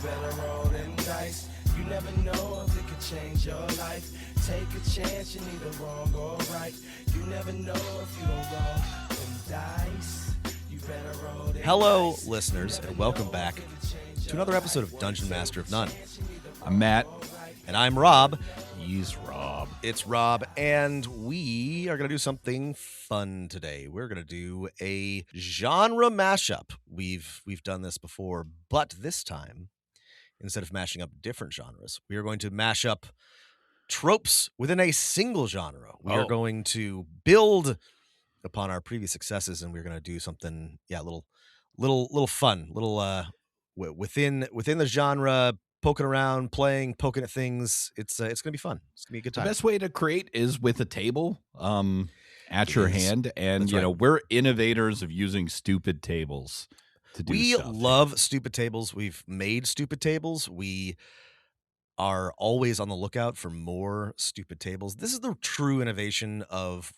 better roll them dice. You never know if it could change your life. Take a chance, you're neither wrong or right. You never know if you don't roll them dice. You better roll them Hello, dice. listeners, and welcome back to another episode of Dungeon Master of None. I'm Matt. And I'm Rob. He's Rob. It's Rob, and we are going to do something fun today. We're going to do a genre mashup. We've done this before, but this time, instead of mashing up different genres, we are going to mash up tropes within a single genre. We are going to build upon our previous successes, and we're going to do something, a little fun, within the genre. Poking around, poking at things. It's going to be fun. It's going to be a good time. The best way to create is with a table at your hand. And, That's you right. know, we're innovators of using stupid tables to do We stuff. love stupid tables. We've made stupid tables. We are always on the lookout for more stupid tables. This is the true innovation of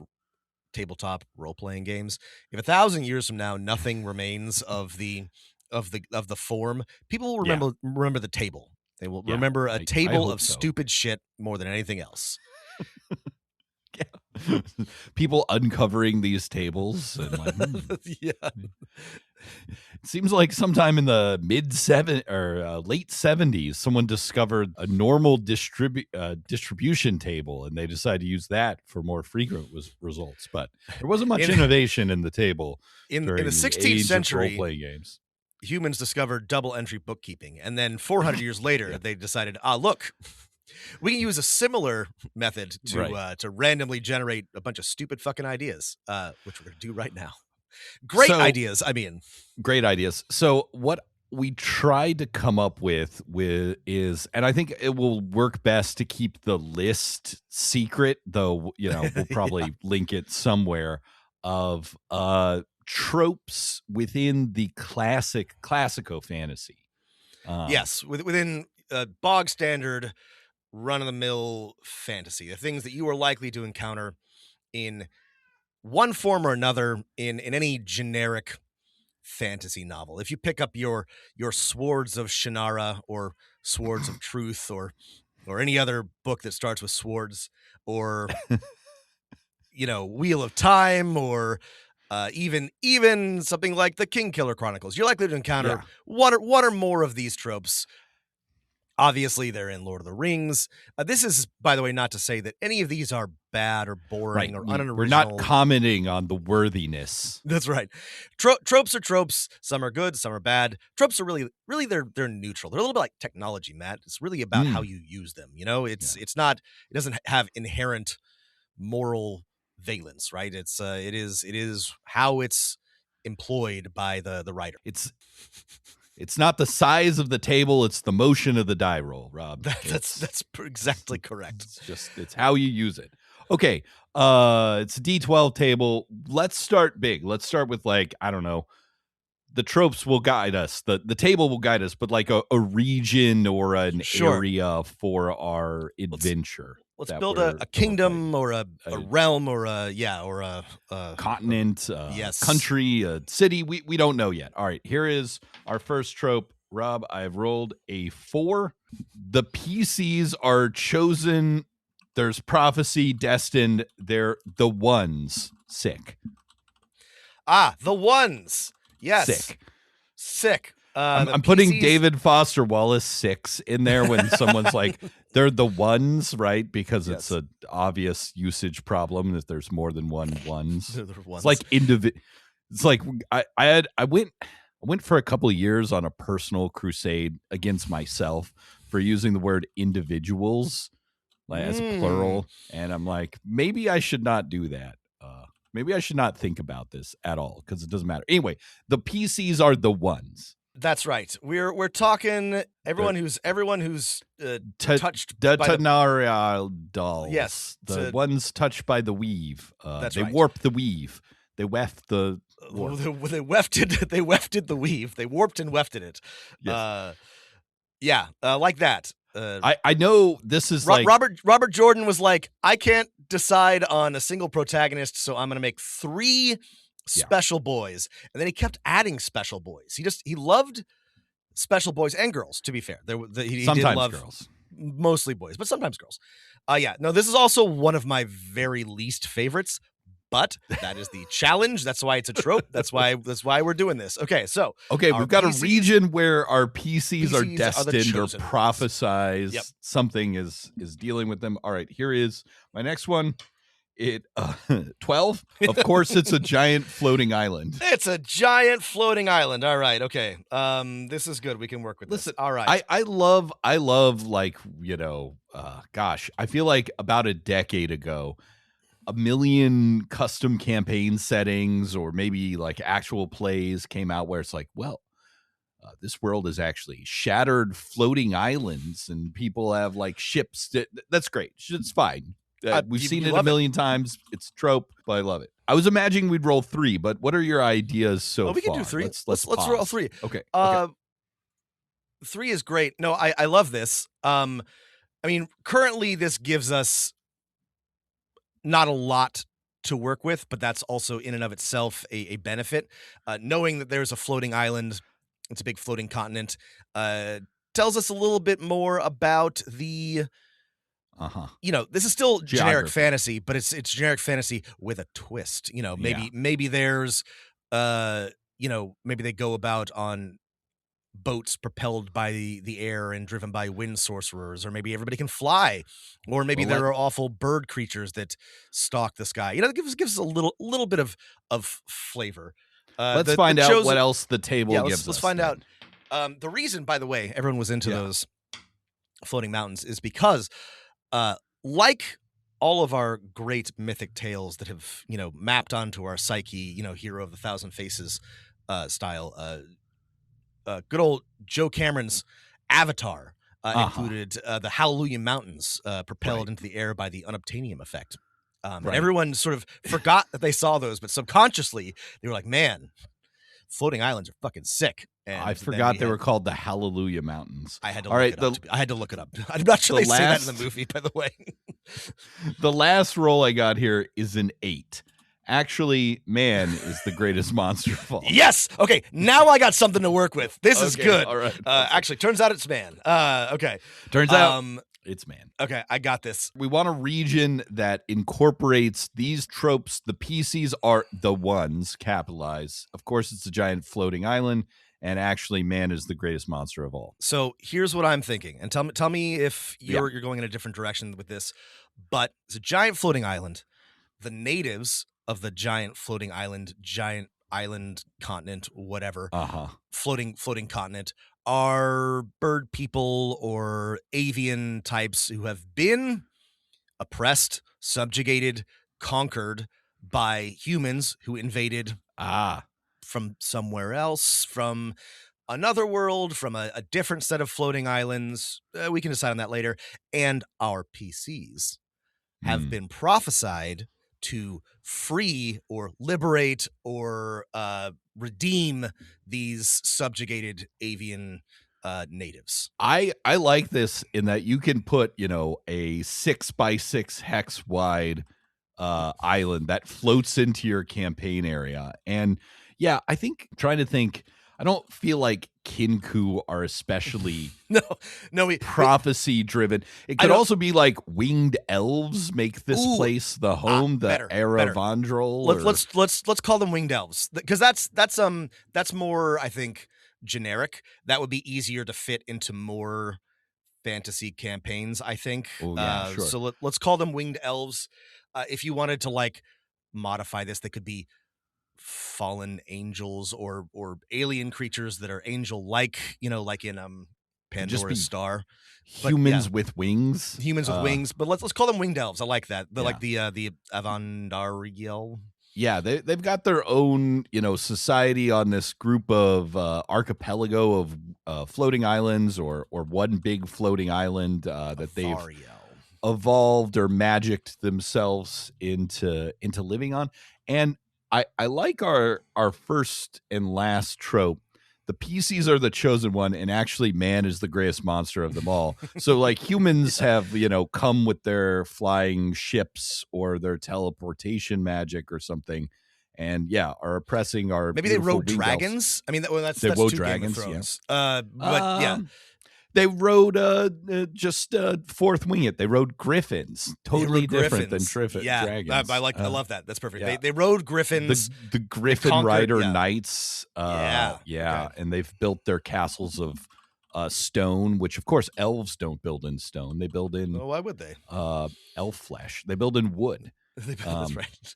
tabletop role-playing games. If 1,000 years from now nothing remains of the form, people will remember the table. They will remember a I table hope of so. stupid shit more than anything else. People uncovering these tables and like, Yeah. It seems like sometime in the late 70s, someone discovered a normal distribution table, and they decided to use that for more frequent results. But there wasn't much innovation in the table in during the 16th age of century. role-playing games. Humans discovered double entry bookkeeping, and then 400 years later, they decided, look, we can use a similar method to randomly generate a bunch of stupid fucking ideas, which we're going to do right now. Great ideas. Great ideas. So what we tried to come up with is, and I think it will work best to keep the list secret, though, we'll probably link it somewhere, of tropes within the classico fantasy. Yes, within bog standard, run-of-the-mill fantasy, the things that you are likely to encounter in one form or another in any generic fantasy novel. If you pick up your Swords of Shannara or Swords of Truth or any other book that starts with swords, or Wheel of Time, or even something like the Kingkiller Chronicles, you're likely to encounter one or more of these tropes. Obviously, they're in Lord of the Rings. This is, by the way, not to say that any of these are bad or boring or unoriginal. We're not commenting on the worthiness. That's right. Tropes are tropes. Some are good, some are bad. Tropes are really they're neutral. They're a little bit like technology, Matt. It's really about how you use them. It's not. It doesn't have inherent moral valence, right? It is how it's employed by the writer. It's not the size of the table, it's the motion of the die roll, Rob. That's exactly correct. It's how you use it. Okay. It's a D12 table. Let's start big. Let's start with, like, I don't know. The tropes will guide us. The table will guide us, but like a region or an area for our adventure. Let's build a kingdom or a realm or a continent, yes, country, a city. We don't know yet. All right, here is our first trope. Rob, I have rolled a 4. The PCs are chosen. There's prophecy, destined. They're the ones. Sick. The ones. Yes. Sick. I'm putting David Foster Wallace 6 in there when someone's like, they're the ones, right? Because it's an obvious usage problem that there's more than one ones. It's like It's like I went for a couple of years on a personal crusade against myself for using the word individuals as plural, and I'm like, maybe I should not do that. Maybe I should not think about this at all because it doesn't matter. Anyway, the PCs are the ones. That's right. We're talking everyone who's touched the by Tanarial dolls. Yes, the ones touched by the weave. They right. warped the weave. They weft the warp. They wefted the weave. They warped and wefted it. Yes. Like that. I know this is like Robert Jordan was like, I can't decide on a single protagonist, so I'm going to make 3 special boys, and then he kept adding special boys. He loved special boys and girls. To be fair, he sometimes did love girls, mostly boys, but sometimes girls. Yeah, no, this is also one of my very least favorites. But that is the challenge. That's why it's a trope. That's why we're doing this. Okay, so we've got a region where our PCs are destined or prophesized. Yep. Something is dealing with them. All right, here is my next one. 12. Of course, it's a giant floating island. It's a giant floating island. All right. Okay. This is good. We can work with this. All right. I love like, gosh, I feel like about a decade ago, a million custom campaign settings or maybe like actual plays came out where it's like, well, this world is actually shattered floating islands and people have like ships. That's great. It's fine. We've seen it a million times. It's a trope, but I love it. I was imagining we'd roll 3, but what are your ideas so far? We can do 3. Let's roll 3. Okay. 3 is great. No, I love this. I mean, currently this gives us not a lot to work with, but that's also in and of itself a benefit. Knowing that there's a floating island, it's a big floating continent, tells us a little bit more about the this is still generic fantasy, but it's generic fantasy with a twist. Maybe there's maybe they go about on boats propelled by the air and driven by wind sorcerers, or maybe everybody can fly, or maybe there are awful bird creatures that stalk the sky. It gives us a little bit of flavor. Let's find out what else the table gives us. Let's find out. The reason, by the way, everyone was into those floating mountains is because like all of our great mythic tales that have mapped onto our psyche, Hero of the Thousand Faces style, good old Joe Cameron's Avatar included the Hallelujah Mountains propelled into the air by the unobtainium effect. And everyone sort of forgot that they saw those, but subconsciously they were like, man, floating islands are fucking sick. And I forgot they were called the Hallelujah Mountains. I had to look it up. I'm not sure they say that in the movie, by the way. The last roll I got here is an 8. Actually, man is the greatest monster of all. Yes. Okay. Now I got something to work with. This is good. All right. Actually, turns out it's man. Okay. Turns out it's man. Okay. I got this. We want a region that incorporates these tropes. The PCs are the ones, capitalize. Of course, it's a giant floating island. And actually, man is the greatest monster of all. So here's what I'm thinking. And tell me if you're going in a different direction with this. But it's a giant floating island. The natives of the giant floating island, giant island continent, whatever, floating continent, are bird people or avian types who have been oppressed, subjugated, conquered by humans who invaded from somewhere else, from another world, from a different set of floating islands. We can decide on that later. And our PCs have been prophesied to free or liberate or redeem these subjugated avian natives. I like this in that you can put, a 6x6 hex wide island that floats into your campaign area. And yeah, I don't feel like Kinku are especially prophecy driven. It could also be like winged elves make this place the home, the Eravandrel. Let's call them winged elves, because that's more, I think, generic. That would be easier to fit into more fantasy campaigns, I think. Sure. So let's call them winged elves. If you wanted to like modify this, they could be fallen angels or alien creatures that are angel-like, like in Pandora's Star. Humans with wings. Humans with wings, but let's call them winged elves. I like that. They're like the Avandariel. Yeah, they've got their own, society on this group of archipelago of floating islands or one big floating island that they've evolved or magicked themselves into living on. And I like our first and last trope. The PCs are the chosen one, and actually man is the greatest monster of them all. So like humans have, come with their flying ships or their teleportation magic or something. and are oppressing our. Maybe they rode winged dragons. elves. I mean, that's rode two dragons. Game of Thrones. But they rode just fourth wing it. They rode griffins, totally different than dragons. I love that. That's perfect. They rode griffins. The Griffin Rider Knights. Okay. And they've built their castles of stone, which of course elves don't build in stone. They build in. Well, why would they? Elf flesh. They build in wood. That's right.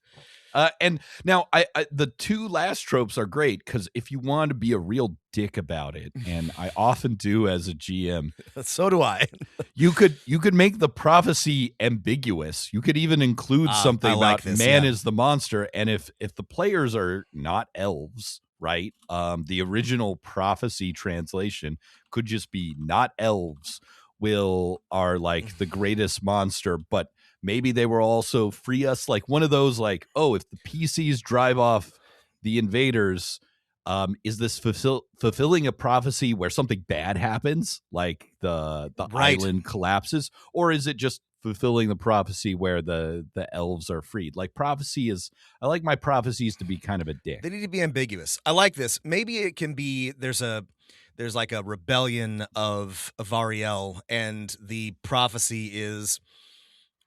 And now the two last tropes are great because if you want to be a real dick about it, and I often do as a GM, so do I. you could make the prophecy ambiguous. You could even include something about man is the monster, and if the players are not elves, right? The original prophecy translation could just be not elves are like the greatest monster, but maybe they were also free us, like one of those, like, oh, if the PCs drive off the invaders, is this fulfilling a prophecy where something bad happens, like the island collapses, or is it just fulfilling the prophecy where the elves are freed? Like prophecy is, I like my prophecies to be kind of a dick. They need to be ambiguous. I like this. Maybe it can be there's like a rebellion of Ariel, and the prophecy is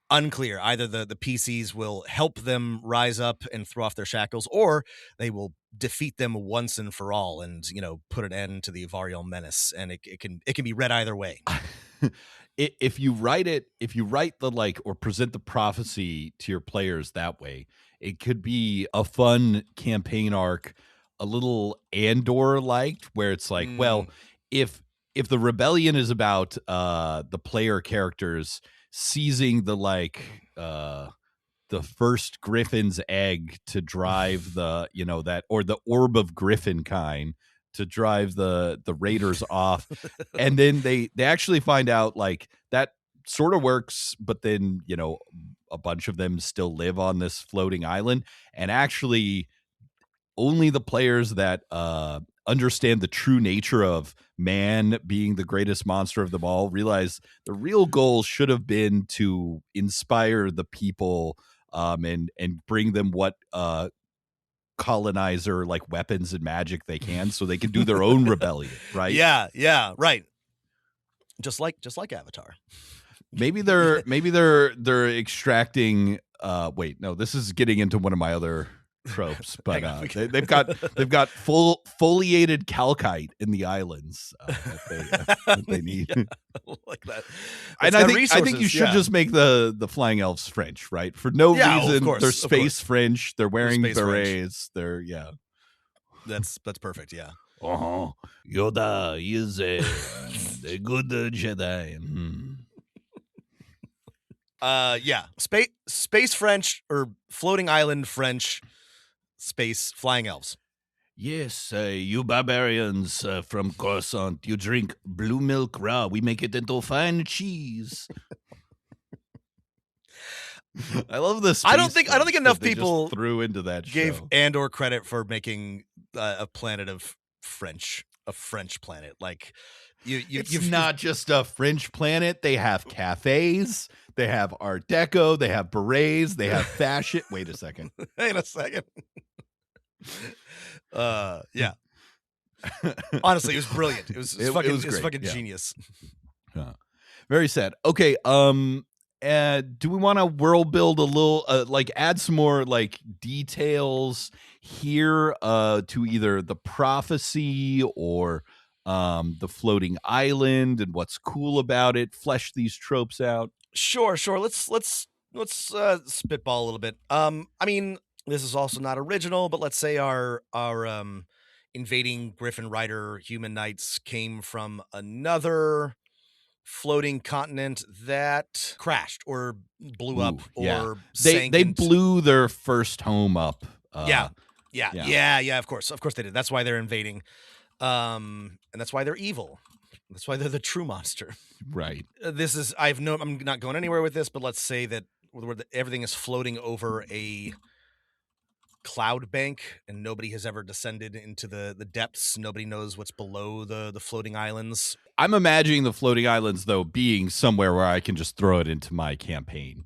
unclear. Either the PCs will help them rise up and throw off their shackles, or they will defeat them once and for all, and put an end to the Ariel menace. And it can be read either way. If you write the or present the prophecy to your players that way, it could be a fun campaign arc, a little Andor-like, where it's like, well, if the rebellion is about the player characters seizing the first griffin's egg to drive the or the orb of griffin kind to drive the raiders off, and then they actually find out like that sort of works, but then a bunch of them still live on this floating island, and actually only the players that understand the true nature of man being the greatest monster of them all realize the real goal should have been to inspire the people and bring them what colonizer like weapons and magic they can, so they can do their own rebellion, right? Yeah, right. Just like Avatar. Maybe they're extracting. Wait, no, this is getting into one of my other tropes, but they've got full foliated calcite in the islands that they need. Like that. And I think you should just make the flying elves French, right? For no reason. They're space French. They're wearing berets. They're That's perfect. Yeah. Yoda is a good Jedi. Space French or floating island French. Space flying elves. Yes, you barbarians from Coruscant, you drink blue milk raw. We make it into fine cheese. I love this. I don't think enough people threw into that gave show. Andor credit for making a planet of French, a French planet. Like it's not just a French planet. They have cafes. They have Art Deco. They have berets. They have fashion. Wait a second. Yeah. Honestly, it was brilliant. It was fucking genius. Very sad. Okay. Do we want to world build a little, add some more details here to either the prophecy or the floating island and what's cool about it? Flesh these tropes out. Sure. Let's spitball a little bit. I mean, this is also not original, but let's say our invading Griffin Rider human knights came from another floating continent that crashed or blew up or sank. They blew their first home up. Yeah. Of course they did. That's why they're invading, and that's why they're evil. That's why they're the true monster. Right. I'm not going anywhere with this, but let's say that everything is floating over a cloud bank and nobody has ever descended into the depths. Nobody knows what's below the floating islands. I'm imagining the floating islands though being somewhere where I can just throw it into my campaign.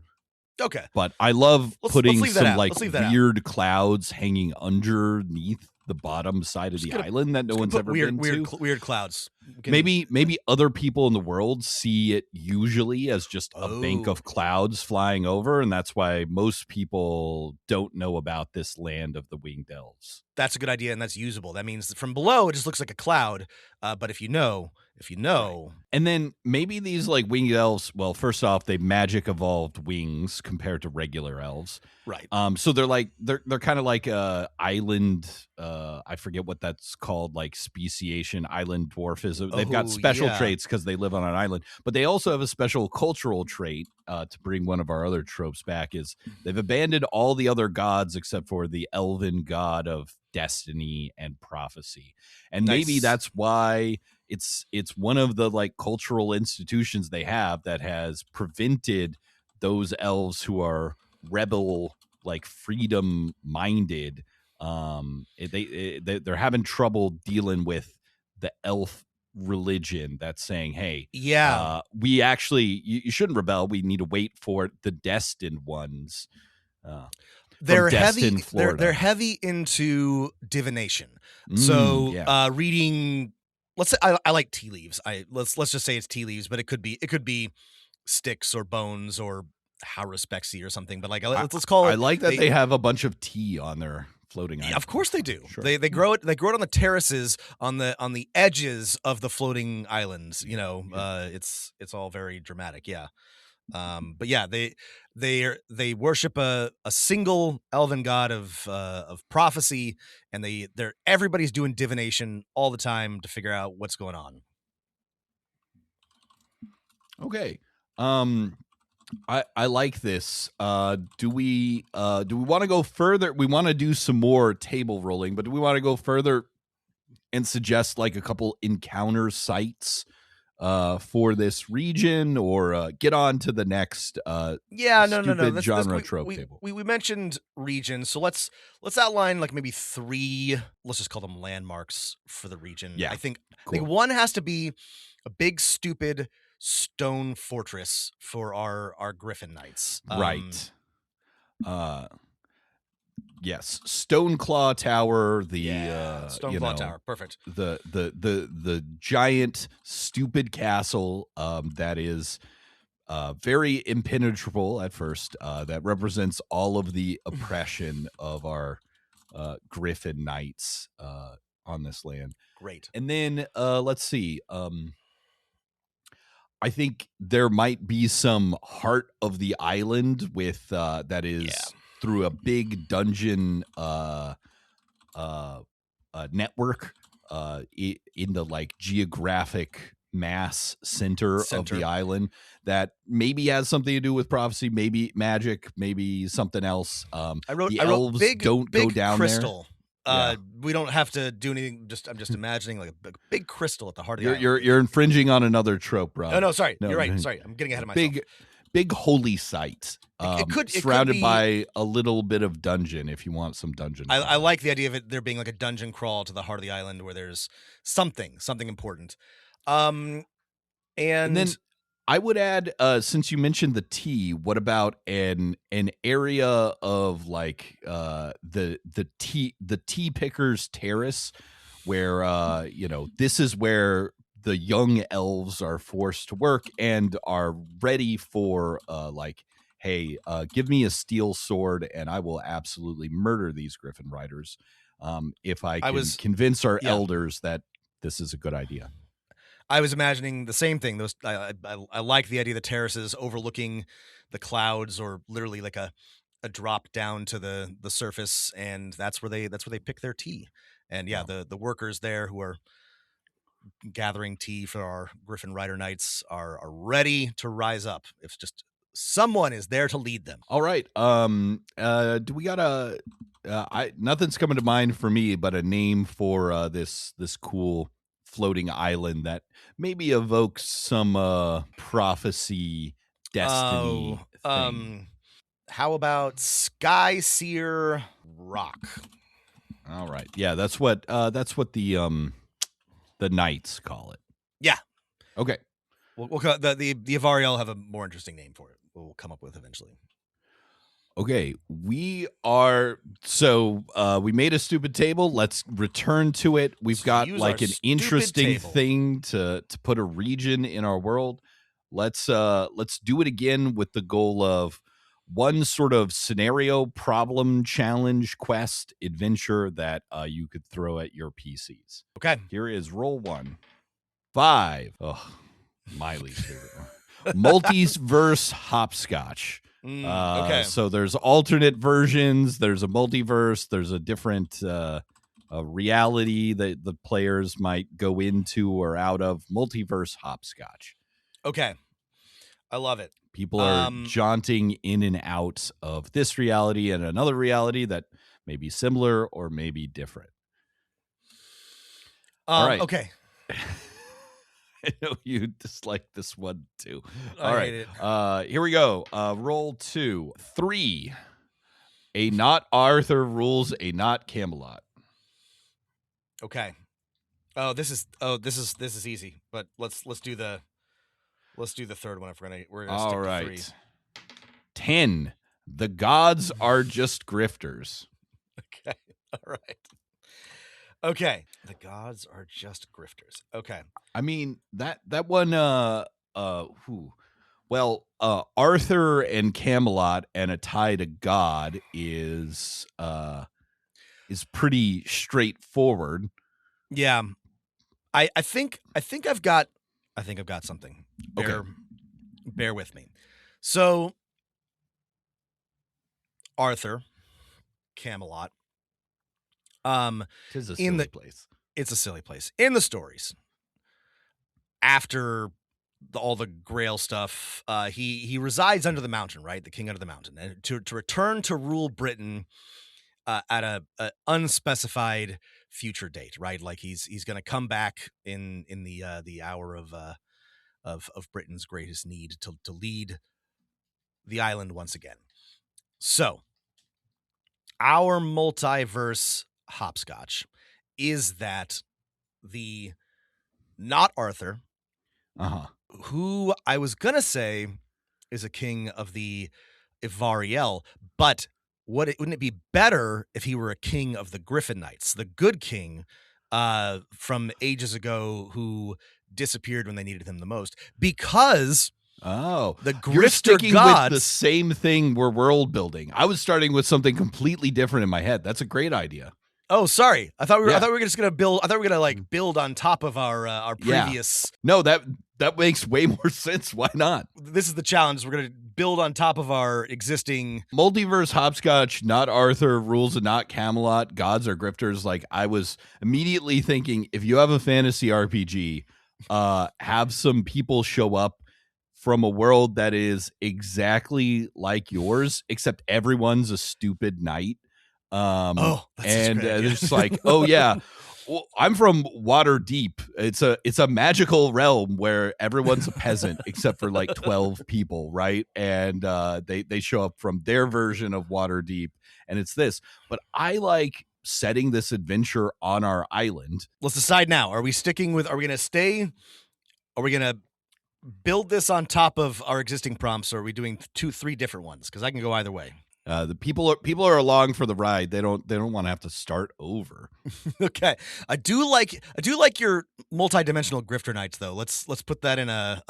Okay. But I love putting leave that some out. like Leave that out. weird clouds hanging underneath the bottom side of the island that no one's ever been to. Weird clouds. Maybe other people in the world see it usually as just a bank of clouds flying over, and that's why most people don't know about this land of the winged elves. That's a good idea, and that's usable. That means that from below it just looks like a cloud, but if you know, right. And then maybe these like winged elves. Well, first off, they magic evolved wings compared to regular elves, right? So they're kind of like a island. I forget what that's called, like speciation, island dwarfism. They've got special traits because they live on an island, but they also have a special cultural trait. To bring one of our other tropes back, is they've abandoned all the other gods except for the elven god of destiny and prophecy, and maybe that's why it's one of the like cultural institutions they have that has prevented those elves who are rebel, like freedom minded. They're having trouble dealing with the elf religion that's saying, hey, we actually you shouldn't rebel. We need to wait for the destined ones. They're heavy. They're heavy into divination. So reading. Let's say I like tea leaves. Let's just say it's tea leaves, but it could be sticks or bones or haruspexy or something. But like let's call it. I like that they have a bunch of tea on their floating island. Yeah, of course they do. Sure. They grow it. They grow it on the terraces on the edges of the floating islands. You know, it's all very dramatic. Yeah. But yeah, they worship a single elven god of prophecy, and everybody's doing divination all the time to figure out what's going on. Okay. I like this. Do we want to go further? We want to do some more table rolling, but do we want to go further and suggest like a couple encounter sites for this region, or get on to the next no genre trope table? We mentioned region, so let's outline like maybe 3, let's just call them landmarks for the region. Yeah, I think cool. One has to be a big stupid stone fortress for our Griffin Knights. Right. Yes, Stoneclaw Tower. Stoneclaw Tower, perfect. The giant stupid castle that is very impenetrable at first. That represents all of the oppression of our Griffin Knights on this land. Great. And then let's see. I think there might be some heart of the island with that is through a big dungeon network in the like geographic mass center of the island that maybe has something to do with prophecy, maybe magic, maybe something else. I wrote big, don't go down crystal. There. We don't have to do anything. I'm just imagining like a big crystal at the heart of the island. You're infringing on another trope, Rob. No, sorry. You're right. Sorry, I'm getting ahead of myself. Big holy site. Surrounded by a little bit of dungeon. If you want some dungeon, I like the idea of it there being like a dungeon crawl to the heart of the island where there's something important. And then I would add, since you mentioned the tea, what about an area of like the tea pickers terrace, where this is where the young elves are forced to work and are ready for hey, give me a steel sword and I will absolutely murder these Griffin riders if I can convince our elders that this is a good idea. I was imagining the same thing. I like the idea of the terraces overlooking the clouds, or literally like a drop down to the surface, and that's where they pick their tea. And the workers there who are gathering tea for our Griffin Rider Knights are ready to rise up. If just someone is there to lead them. All right. Do we got nothing's coming to mind for me but a name for this cool floating island that maybe evokes some prophecy, destiny thing. How about Sky Seer Rock? All right. Yeah, that's what the knights call it. Yeah. Okay. The Avariel have a more interesting name for it. We'll come up with eventually. Okay, we are we made a stupid table. Let's return to it. We've got like an interesting thing to put a region in our world. Let's do it again with the goal of one sort of scenario, problem, challenge, quest, adventure that you could throw at your PCs. Okay. Here is roll 1. 5. Oh, my least favorite one. Multiverse Hopscotch. Okay. So there's alternate versions. There's a multiverse. There's a different reality that the players might go into or out of. Multiverse Hopscotch. Okay. I love it. People are jaunting in and out of this reality and another reality that may be similar or may be different. All right. Okay. I know you dislike this one too. All right. Hate it. Here we go. Roll 2. 3. A Not Arthur rules a Not-Camelot. Okay. This is easy. But let's do the third one if we're gonna all stick right. to 3. 10. The gods are just grifters. Okay. All right. Okay. The gods are just grifters. Okay. I mean that one Arthur and Camelot and a tie to God is pretty straightforward. Yeah. I think I've got something. Bear with me. So Arthur, Camelot. Tis a silly place. It's a silly place. In the stories, after all the Grail stuff, he resides under the mountain, right? The king under the mountain, and to return to rule Britain at a unspecified future date, right? Like he's going to come back in the hour of Britain's greatest need to lead the island once again. So our multiverse hopscotch is that the not Arthur, who I was gonna say is a king of the Ivariel, but wouldn't it be better if he were a king of the Griffin Knights, the good king from ages ago who disappeared when they needed him the most? Because the you're sticking gods, with the same thing we're world building. I was starting with something completely different in my head. That's a great idea. Oh, sorry. I thought we were just gonna build. I thought we were gonna like build on top of our previous. No, that makes way more sense. Why not? This is the challenge. We're gonna build on top of our existing multiverse hopscotch. Not Arthur rules a Not-Camelot. Gods are grifters. Like I was immediately thinking, if you have a fantasy RPG, have some people show up from a world that is exactly like yours, except everyone's a stupid knight. They're just like, oh yeah, well, I'm from Waterdeep. It's a magical realm where everyone's a peasant except for like 12 people, right? And they show up from their version of Waterdeep, and it's this. But I like setting this adventure on our island. Let's decide now. Are we gonna stay? Are we gonna build this on top of our existing prompts, or are we doing 2-3 different ones? Because I can go either way. The people are along for the ride. They don't want to have to start over. Okay, I do like your multi-dimensional grifter knights though. Let's put that in a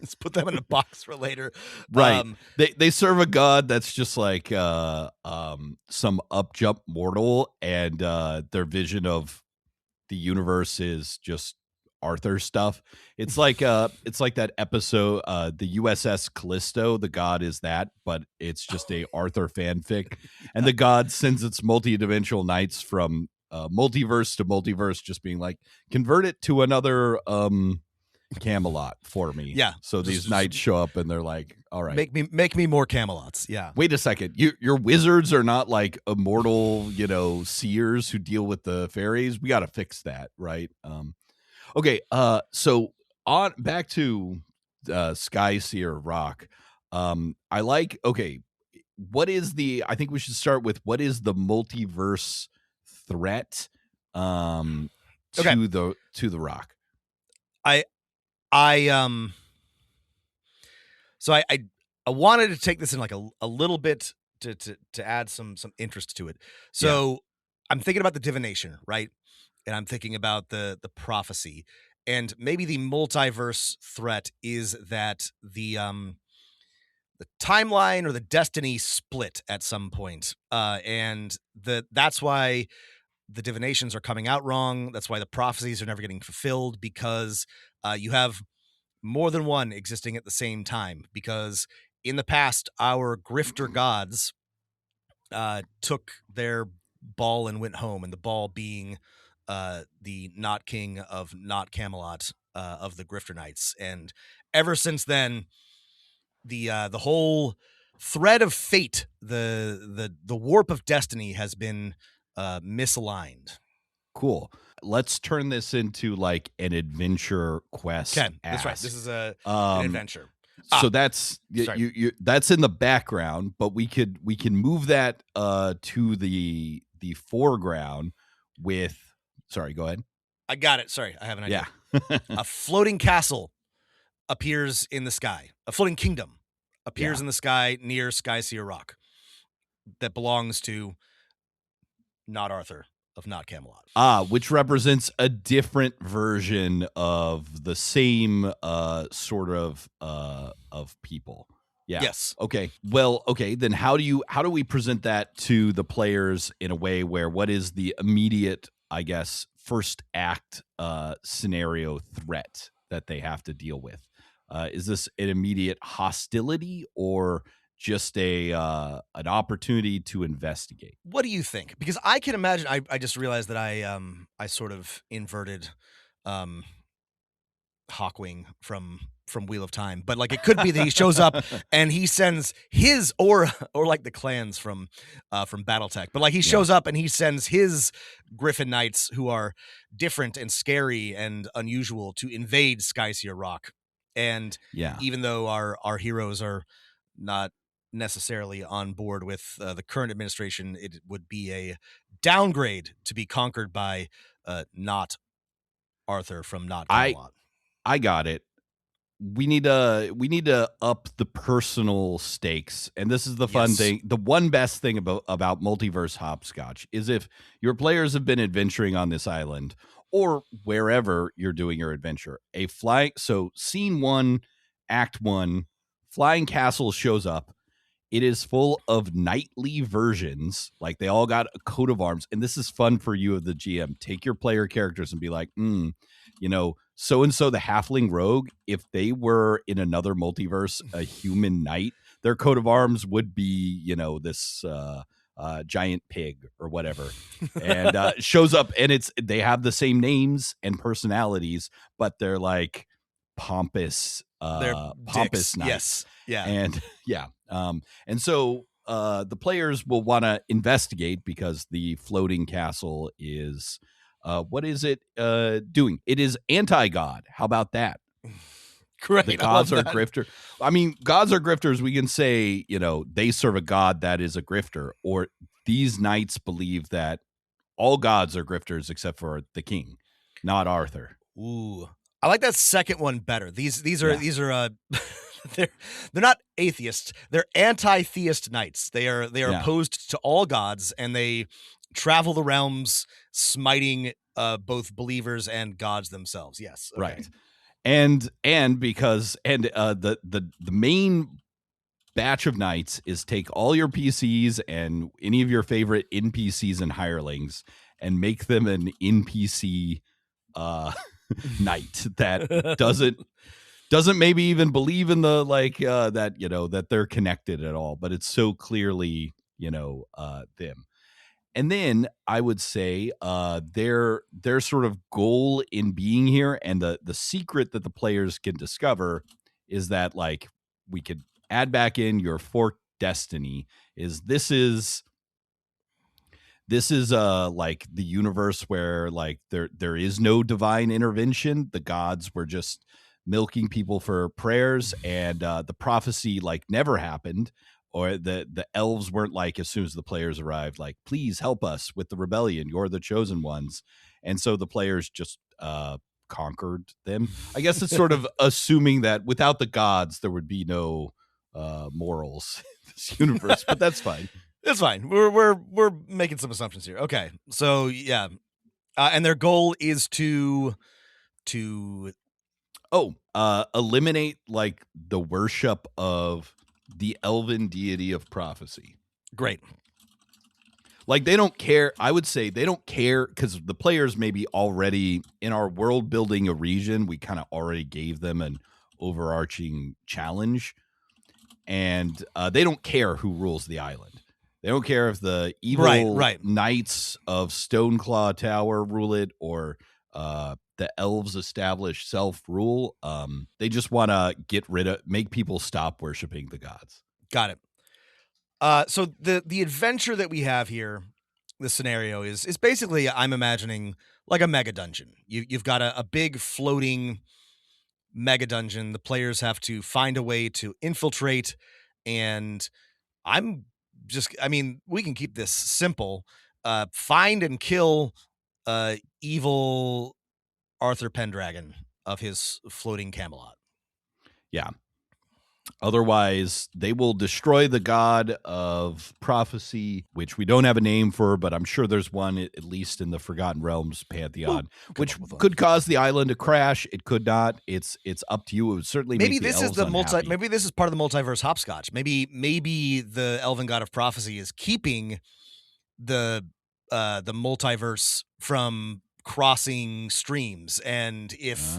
let's put them in a box for later. Right. They serve a god that's just like some up jump mortal, and their vision of the universe is just Arthur stuff. It's like that episode, the USS Callisto. The god is that, but it's just a Arthur fanfic, and the god sends its multi-dimensional knights from multiverse to multiverse, just being like, convert it to another Camelot for me. Yeah. So these knights show up and they're like, all right, make me more Camelots. Yeah. Wait a second. Your wizards are not like immortal, seers who deal with the fairies. We got to fix that, right? Okay, so on back to Sky Seer Rock. I like, okay, I think we should start with what is the multiverse threat to the rock? I wanted to take this in like a little bit to add some interest to it. So I'm thinking about the divination, right? And I'm thinking about the prophecy, and maybe the multiverse threat is that the timeline or the destiny split at some point, and that's why the divinations are coming out wrong. That's why the prophecies are never getting fulfilled, because you have more than one existing at the same time. Because in the past, our grifter gods took their ball and went home, and the ball being the Not King of Not-Camelot, of the Grifter Knights. And ever since then, the whole thread of fate, the warp of destiny, has been misaligned. Cool. Let's turn this into like an adventure quest. Okay, that's right. This is an adventure. So that's that's in the background, but we can move that to the foreground with. Sorry, go ahead. I got it. Sorry, I have an idea. Yeah. A floating castle appears in the sky. A floating kingdom appears in the sky near Skyseer Rock that belongs to not Arthur of Not-Camelot. Which represents a different version of the same sort of people. Yeah. Yes. Okay. Well, okay, then how do we present that to the players in a way where what is the immediate, I guess, first act scenario threat that they have to deal with? Is this an immediate hostility or just an opportunity to investigate? What do you think? Because I can imagine. I just realized that I sort of inverted Hawkwing from Wheel of Time, but like it could be that he shows up and he sends his or like the clans from BattleTech, but like he shows up and he sends his Griffin Knights, who are different and scary and unusual, to invade Skyseer Rock. And even though our heroes are not necessarily on board with the current administration, it would be a downgrade to be conquered by not Arthur from Not-Camelot. I got it. We need to up the personal stakes, and this is the fun thing. The one best thing about Multiverse Hopscotch is if your players have been adventuring on this island or wherever you're doing your adventure, so scene 1, act 1, flying castle shows up. It is full of knightly versions. Like they all got a coat of arms. And this is fun for you of the GM. Take your player characters and be like, so-and-so the halfling rogue, if they were in another multiverse, a human knight, their coat of arms would be, this giant pig or whatever. And shows up and they have the same names and personalities, but they're like pompous knights. Yes. Yeah. And and so the players will want to investigate because the floating castle is what is it doing? It is anti-god. How about that? Great. The gods are grifter. I mean, gods are grifters. We can say, they serve a god that is a grifter, or these knights believe that all gods are grifters except for the king, not Arthur. Ooh, I like that second one better. These are they're not atheists. They're anti-theist knights. They are opposed to all gods, and they travel the realms, smiting both believers and gods themselves. Yes, okay. Right. And because the main batch of knights is take all your PCs and any of your favorite NPCs and hirelings and make them an NPC knight that doesn't maybe even believe in the that they're connected at all, but it's so clearly them. And then I would say their sort of goal in being here, and the secret that the players can discover is that like we could add back in your forked destiny is this is like the universe where like there is no divine intervention. The gods were just milking people for prayers, and the prophecy like never happened. Or the elves weren't like, as soon as the players arrived, like, please help us with the rebellion. You're the chosen ones. And so the players just conquered them. I guess it's sort of assuming that without the gods, there would be no morals in this universe, but that's fine. It's fine. We're making some assumptions here. Okay, so yeah, and their goal is to eliminate like the worship of the elven deity of prophecy. Great. Like they don't care. I would say they don't care because the players maybe already in our world building a region, we kind of already gave them an overarching challenge, and they don't care who rules the island. They don't care if the evil knights of Stoneclaw Tower rule it or the elves establish self-rule. They just want to make people stop worshiping the gods. Got it. So the adventure that we have here, the scenario is basically, I'm imagining like a mega dungeon. You've got a big floating mega dungeon. The players have to find a way to infiltrate, and we can keep this simple. Find and kill evil Arthur Pendragon of his floating Camelot. Yeah. Otherwise, they will destroy the god of prophecy, which we don't have a name for, but I'm sure there's one, at least in the Forgotten Realms pantheon, which could cause the island to crash. It could not. It's up to you. It would certainly maybe make this the is the unhappy. Maybe this is part of the multiverse hopscotch. Maybe the elven god of prophecy is keeping the multiverse from crossing streams, and if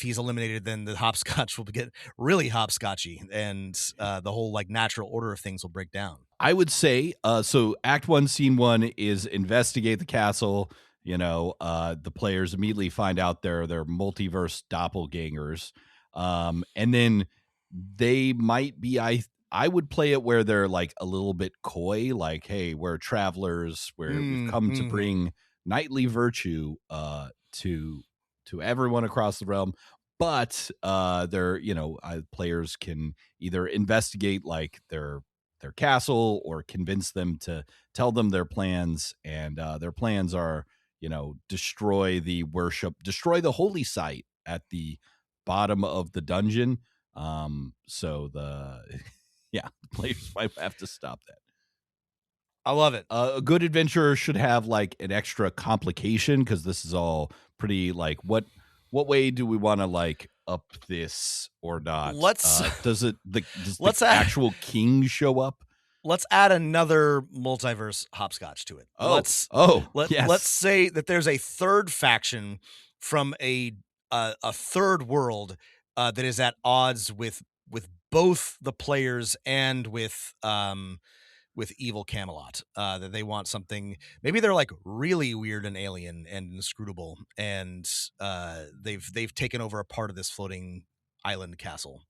he's eliminated, then the hopscotch will get really hopscotchy, and the whole like natural order of things will break down. I would say so. Act 1, Scene 1 is investigate the castle. The players immediately find out they're multiverse doppelgangers, and then they might be. I would play it where they're like a little bit coy, like, hey, we're travelers, we've come to bring knightly virtue to everyone across the realm, but players can either investigate like their castle or convince them to tell them their plans, and their plans are destroy the holy site at the bottom of the dungeon. So the players might have to stop that. I love it. A good adventurer should have like an extra complication, because this is all pretty like what way do we want to like up this or not? Does the actual king show up? Let's add another multiverse hopscotch to it. Let's say that there's a third faction from a third world that is at odds with both the players and with evil Camelot, that they want something. Maybe they're like really weird and alien and inscrutable, and they've taken over a part of this floating island castle.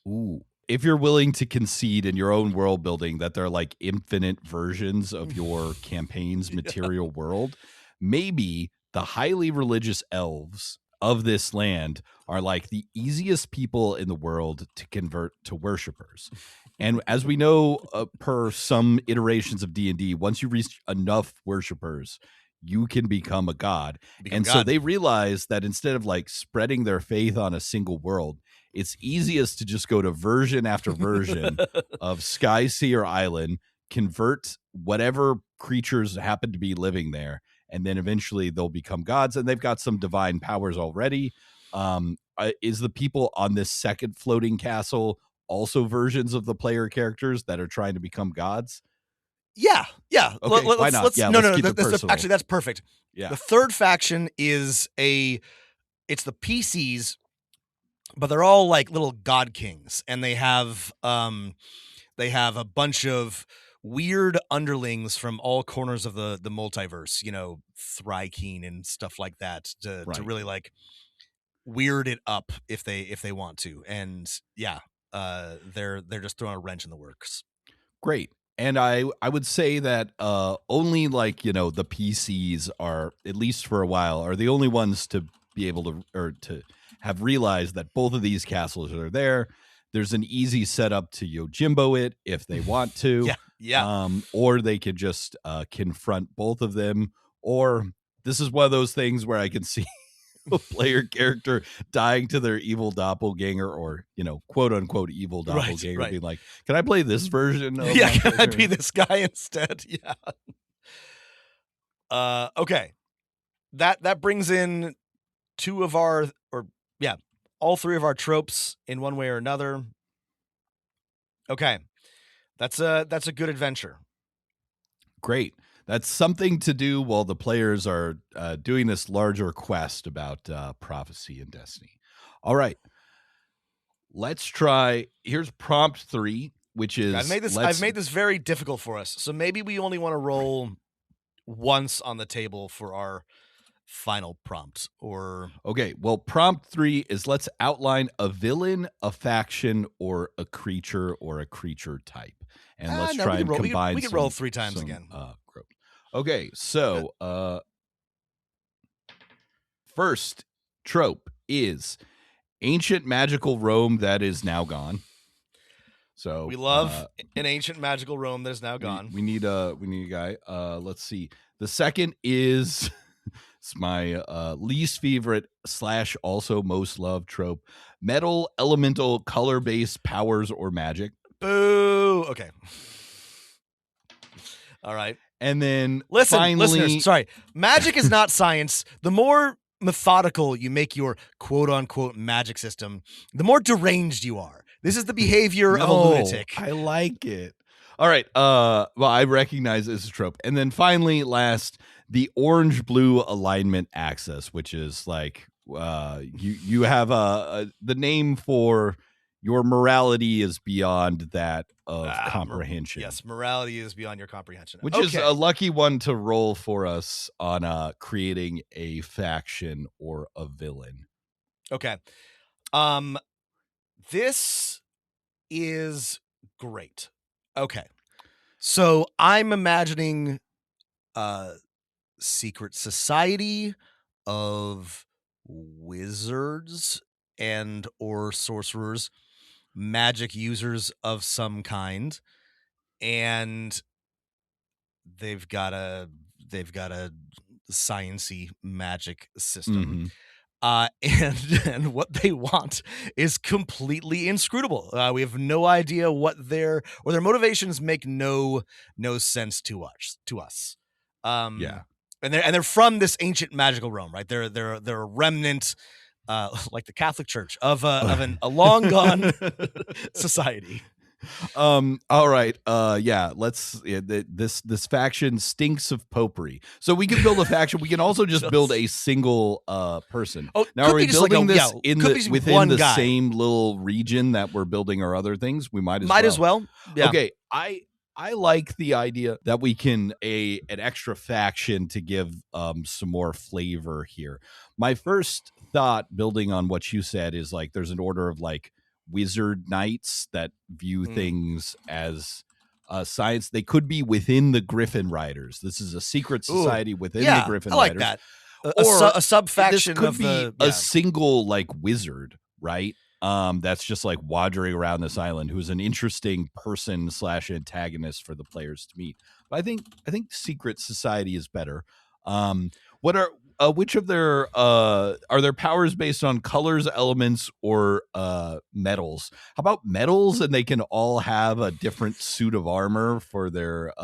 Ooh. If you're willing to concede in your own world building that they're like infinite versions of your campaign's material world, maybe the highly religious elves of this land are like the easiest people in the world to convert to worshipers. And as we know, per some iterations of D&D, once you reach enough worshipers, you can become a god. So they realize that instead of like spreading their faith on a single world, it's easiest to just go to version after version of Skyseer Island, convert whatever creatures happen to be living there, and then eventually they'll become gods, and they've got some divine powers already. Is the people on this second floating castle also versions of the player characters that are trying to become gods? Yeah. Okay, why not? That's perfect. Yeah. The third faction is it's the PCs, but they're all like little god kings, and they have a bunch of weird underlings from all corners of the multiverse, Thrykeen and stuff like that, to really like weird it up if they want to. And they're just throwing a wrench in the works. Great. And I would say that only like, the PCs are, at least for a while, are the only ones to be able to have realized that both of these castles are there. There's an easy setup to Yojimbo it if they want to. Yeah. Or they could just confront both of them. Or this is one of those things where I can see a player character dying to their evil doppelganger, or quote unquote evil doppelganger, being like, "Can I play this version of yeah, my can I character?" be this guy instead? Yeah. Okay. That brings in all three of our tropes in one way or another. Okay. That's a good adventure. Great. That's something to do while the players are doing this larger quest about prophecy and destiny. All right. Let's try. Here's prompt 3, which is I've made this very difficult for us. So maybe we only want to roll once on the table for our final prompt. Or okay, well, prompt 3 is let's outline a villain, a faction, or a creature type. And let's try and combine. We can roll 3 times again. Okay, so first trope is ancient magical Rome that is now gone. So we love an ancient magical Rome that is now gone. We need a guy. Let's see. The second is it's my least favorite / also most loved trope: metal, elemental, color-based powers or magic. Boo. Okay. All right. And then listeners, sorry. Magic is not science. The more methodical you make your quote-unquote magic system, the more deranged you are. This is the behavior of a lunatic. I like it. All right. Well, I recognize this as a trope. And then finally, last, the orange-blue alignment axis, which is like you have the name for your morality is beyond that of comprehension. Yes, morality is beyond your comprehension. Which is a lucky one to roll for us on creating a faction or a villain. Okay. This is great. Okay. So I'm imagining a secret society of wizards and or sorcerers, magic users of some kind, and they've got a science-y magic system. Mm-hmm. And what they want is completely inscrutable. We have no idea what their motivations make no sense to us. Yeah. And they're from this ancient magical Rome, right? They're a remnant, like the Catholic Church of a long gone society. All right. This faction stinks of popery. So we can build a faction. We can also just build a single person. Now are we building this within the same little region that we're building our other things? We might as well. Yeah. Okay. I like the idea that we can an extra faction to give some more flavor here. My first thought, building on what you said, is like there's an order of like wizard knights that view things as science. They could be within the Griffin Riders. This is a secret society within the Griffin Riders. I like that. A sub-faction could be a single like wizard, right? That's just like wandering around this island, who's an interesting person / antagonist for the players to meet. But I think secret society is better. Which of their are their powers based on colors, elements, or metals? How about metals, and they can all have a different suit of armor for their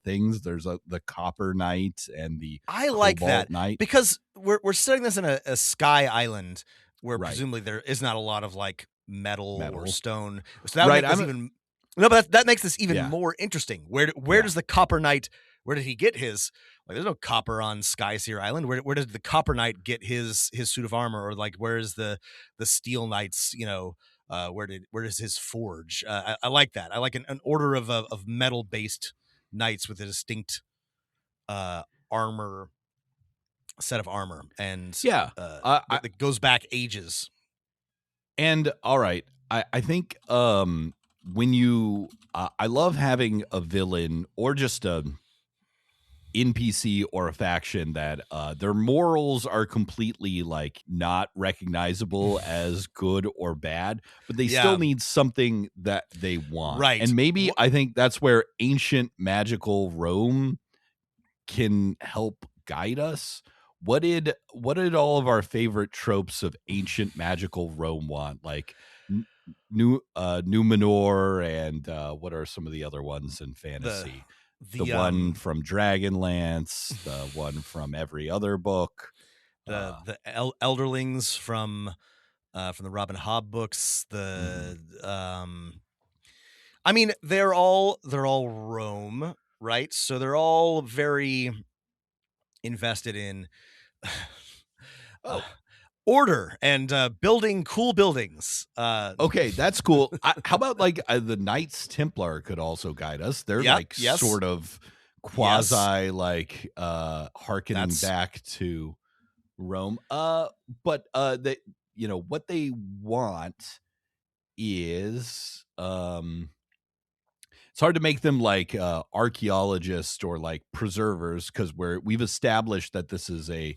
things? There's the Copper Knight and the Cobalt Knight, because we're setting this in a sky island where presumably there is not a lot of like metal or stone. So that makes this even more interesting. Where does the Copper Knight? Where did he get his? Like, there's no copper on Skyseer Island. Where did the Copper Knight get his suit of armor? Or like, where is the Steel Knights? Where is his forge? I like that. I like an order of metal based knights with a distinct set of armor, and that goes back ages. And all right, I think when you I love having a villain or just a NPC or a faction that their morals are completely like not recognizable as good or bad, but they still need something that they want. Right. And maybe I think that's where ancient magical Rome can help guide us, what did all of our favorite tropes of ancient magical Rome want? Like Numenor, and what are some of the other ones in fantasy? The one from Dragonlance, the one from every other book, the Elderlings from the Robin Hobb books. I mean, they're all Rome, right? So they're all very invested in order and building cool buildings. Okay, that's cool. How about like the Knights Templar could also guide us? They're sort of quasi like harkening back to Rome. But they, what they want is it's hard to make them like archaeologists or like preservers, because we've established that this is a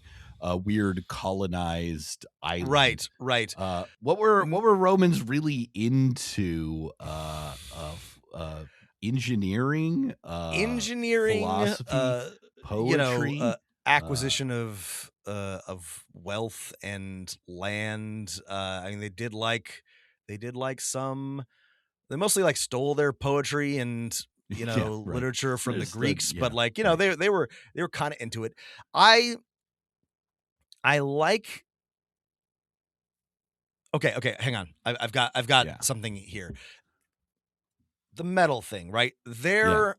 weird colonized island. Right. What were Romans really into? Engineering, philosophy, poetry, acquisition of wealth and land. I mean, they did like some. They mostly like stole their poetry and literature from the Greeks, but like they were kind of into it. I like. Okay, hang on. I've got something here. The metal thing, right? They're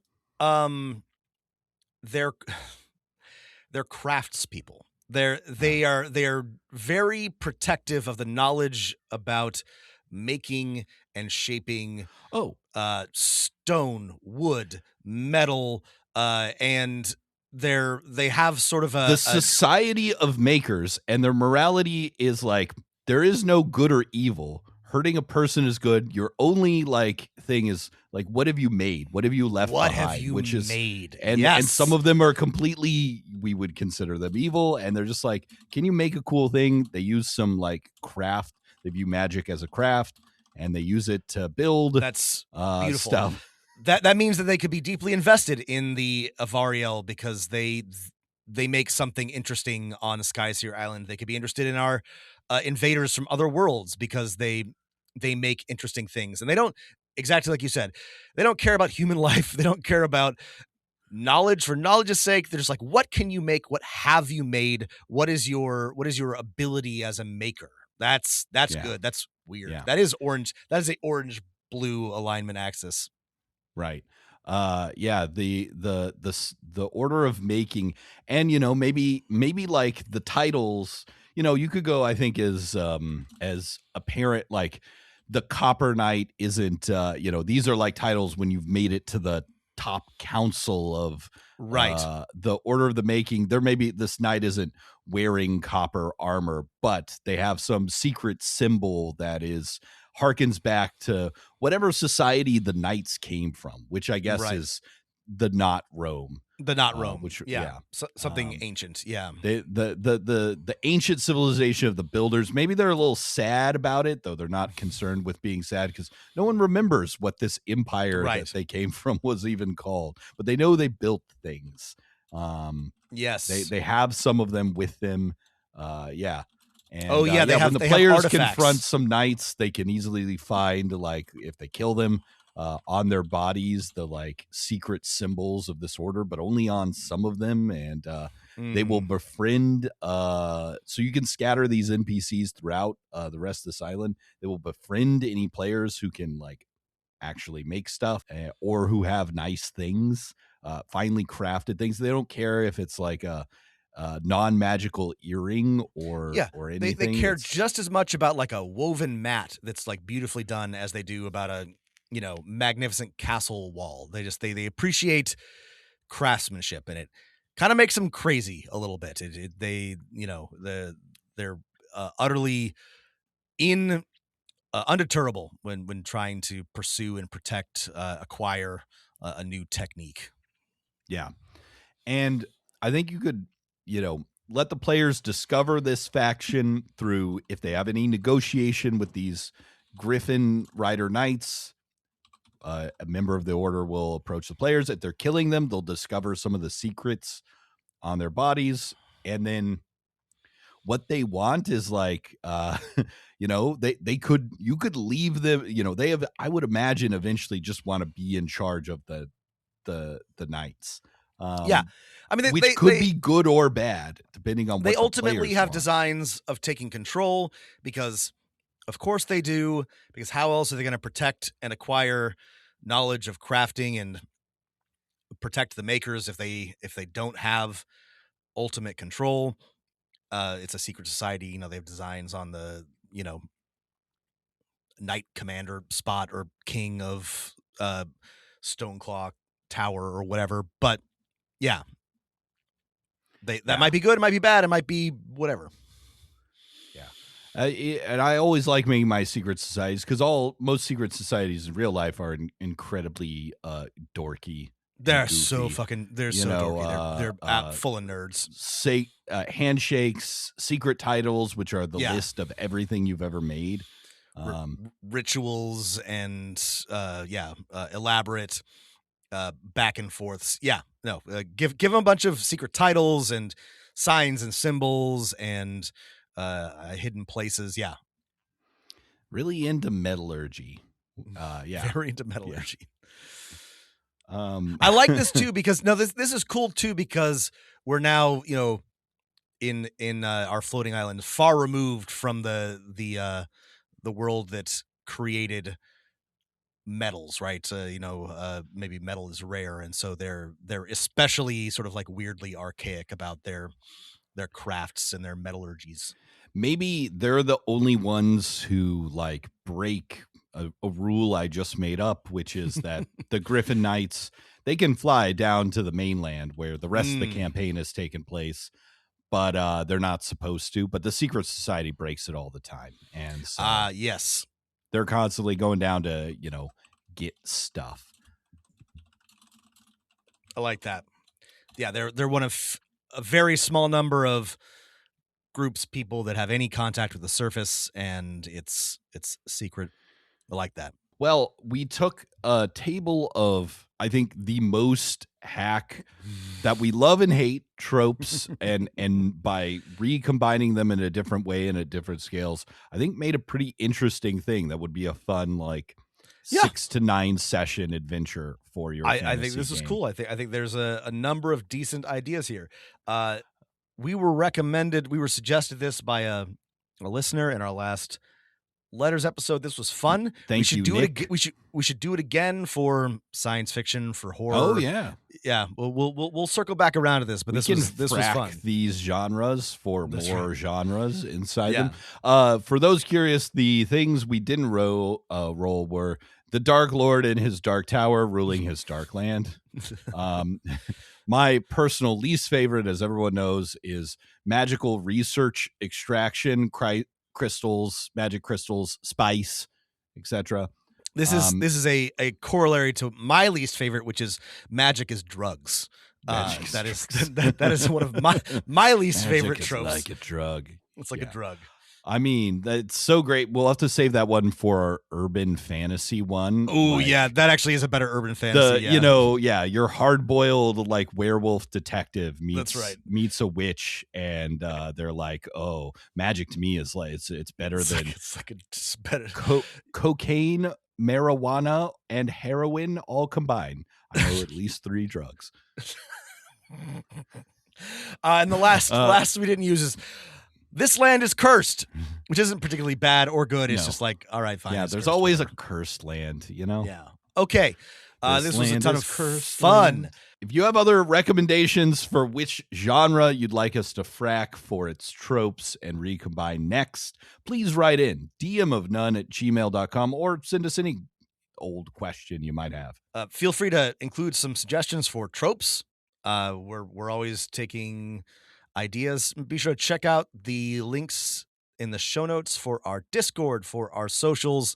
craftspeople. They are very protective of the knowledge about making and shaping stone, wood, metal, and they have sort of the society of makers, and their morality is like there is no good or evil. Hurting a person is good. Your only like thing is like, what have you made? What have you left behind? Have you made? And some of them are completely, we would consider them evil, and they're just like, can you make a cool thing? They use some like craft. They view magic as a craft, and they use it to build. That's beautiful stuff. That means that they could be deeply invested in the Avariel because they make something interesting on Skyseer Island. They could be interested in our invaders from other worlds because they make interesting things, and they don't, exactly like you said, they don't care about human life. They don't care about knowledge for knowledge's sake. They're just like, what can you make? What have you made? What is your ability as a maker? That's good. That's weird. Yeah. That is orange. That is a orange blue alignment axis. Right. The order of making, and maybe like the titles, you could go, I think, as apparent, like the Copper Knight isn't, these are like titles when you've made it to the top council of the order of the making. There maybe this knight isn't wearing copper armor, but they have some secret symbol that harkens back to whatever society the knights came from, which I guess is the not Rome. The not Rome, which something ancient. Yeah, the ancient civilization of the builders. Maybe they're a little sad about it, though. They're not concerned with being sad because no one remembers what this empire that they came from was even called. But they know they built things. Yes, they have some of them with them. And, they have, when the players confront some knights, they can easily find, like, if they kill them, on their bodies, the like secret symbols of this order, but only on some of them, and they will befriend. So you can scatter these NPCs throughout the rest of this island. They will befriend any players who can like actually make stuff or who have nice things, finely crafted things. They don't care if it's like a non-magical earring or anything. They care just as much about like a woven mat that's like beautifully done as they do about a magnificent castle wall. They appreciate craftsmanship, and it kind of makes them crazy a little bit. They're utterly undeterrable when trying to pursue and protect, acquire a new technique. Yeah, and I think you could let the players discover this faction through, if they have any negotiation with these Griffin Rider Knights. A member of the order will approach the players. If they're killing them, they'll discover some of the secrets on their bodies, and then what they want is like, you know, you could leave them, you know, I would imagine eventually just want to be in charge of the knights. Yeah. I mean, which could be good or bad, depending on what they ultimately have want. designs of taking control, because of course they do, because how else are they going to protect and acquire knowledge of crafting and protect the makers if they don't have ultimate control? It's a secret society. You know, they have designs on the, you know, knight commander spot or king of Stoneclaw Tower or whatever. But yeah, that might be good, it might be bad, it might be whatever. Yeah. And I always like making my secret societies, because most secret societies in real life are incredibly dorky. They're so fucking, they're so dorky. They're full of nerds. Handshakes, secret titles, which are the list of everything you've ever made. Rituals and elaborate back and forths. Yeah, no, give them a bunch of secret titles and signs and symbols and hidden places. Yeah, really into metallurgy. Very into metallurgy. Yeah. I like this too, because this is cool too, because we're now, you know, in our floating island, far removed from the world that created metals, right? You know, maybe metal is rare, and so they're especially sort of like weirdly archaic about their crafts and their metallurgies. Maybe they're the only ones who like break a rule I just made up, which is that the Griffin Knights, they can fly down to the mainland where the rest of the campaign has taken place, but they're not supposed to. But the Secret Society breaks it all the time, and so yes, they're constantly going down to, you know, get stuff. I like that. Yeah, they're one of a very small number of groups, people that have any contact with the surface, and it's secret. I like that. Well, we took a table of, I think, the most hack that we love and hate tropes, and by recombining them in a different way and at different scales, I think made a pretty interesting thing that would be a fun, like, 6 to 9 session adventure for your I think this is cool. I think there's a number of decent ideas here. We were suggested this by a listener in our last letters episode. This was fun. Thank you, Nick. We should do it again for science fiction, for horror. Oh yeah. We'll circle back around to this, but this was fun. These genres for more genres inside them. For those curious, the things we didn't roll were the Dark Lord in his Dark Tower ruling his Dark Land. My personal least favorite, as everyone knows, is magical research extraction, crystals, magic crystals, spice, etc. This is a corollary to my least favorite, which is magic is drugs. That is one of my least favorite tropes. Like a drug. It's like a drug. I mean, that's so great. We'll have to save that one for our urban fantasy one. Oh, yeah. That actually is a better urban fantasy. You know, your hard-boiled, like, werewolf detective meets a witch, and they're like, oh, magic to me is like, it's better than it's better. Cocaine, marijuana, and heroin all combined. I know at least 3 drugs. And the last we didn't use is, this land is cursed, which isn't particularly bad or good. It's just like, all right, fine. Yeah, there's always a cursed land, you know? Yeah. Okay. This was a ton of cursed fun. Land. If you have other recommendations for which genre you'd like us to frack for its tropes and recombine next, please write in dmofnone@gmail.com or send us any old question you might have. Feel free to include some suggestions for tropes. We're always taking ideas. Be sure to check out the links in the show notes for our Discord, for our socials,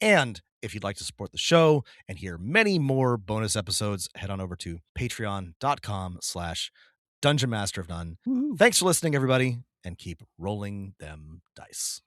and if you'd like to support the show and hear many more bonus episodes, head on over to patreon.com/Dungeon Master of None. Woo-hoo. Thanks for listening, everybody, and keep rolling them dice.